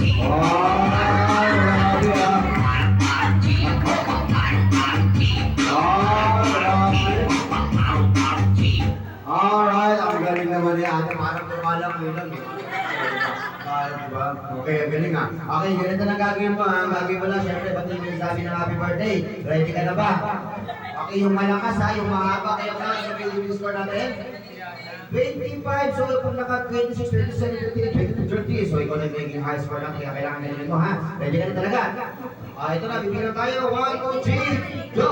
Grabe ah. Alright, ang galing naman ni ate. Parang kumalang mo lang eh. Diba? Okay, ang galing ah. Okay, ganito na gagawin mo ha. Gagawin mo lang, syempre, pati yung sabi ng happy birthday. Ready ka na ba? Okay, yung malakas ha, yung mahaba. Kaya ka, yung score natin. 25, so kung naka 26, 27, 30, so ikaw na magiging high score lang, kaya kailangan ganyan ito ha. Ready ka na talaga? Ito na, bibigyan tayo. 1, 2, 3, go!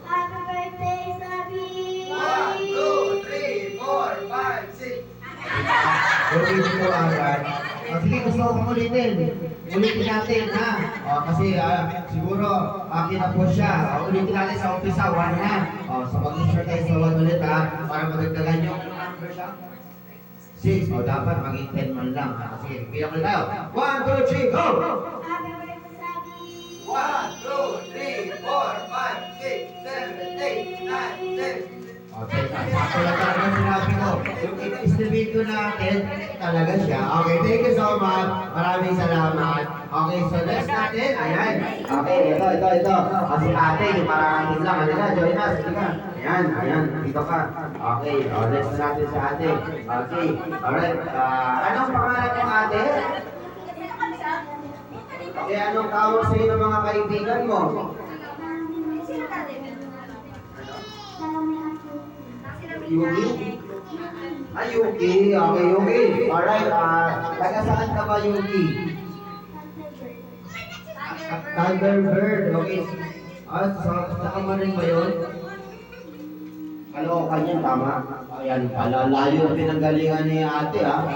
Happy birthday, Sabi! 1, 2, 3, 4, 5, 6. Okay, dito agad. Sige, gusto kong ulitin. Ulitin natin, ha? Kasi siguro, kinapos siya. Ulitin natin sa umpisa, 1 ha. So mag-insert tayo sa 1 ulit, ha? Para madagdagan yung number siya. 6. Dapat maging 10 man lang, ha? Sige, bilang ulit tayo. 1, 2, 3, go! Happy birthday, Sabi! 1, 2, 3, 4, 5, 6, 7, 8, 9, 10. Okay, ako lang talaga sinabi ko. Yung i-estimate ko natin, talaga siya. Okay, thank you so much. Maraming salamat. Okay, so next natin, ayan. Okay, ito. Kasi ate, yung parating lang. Halika, join us. Halika. Ayan, dito ka. Okay, next na natin si ate. Okay, alright. Anong pangalan ng ate? Okay, anong tawag sa'yo ng mga kaibigan mo? Yuki? Yuki. Okay, Yuki. Alright, taga saan ka ba, Yuki? Thunderbird. Okay. Sa kamarin ba yun? Kalookan yan, tama. Ayan pala, layo ang pinanggalingan ni ate, ha?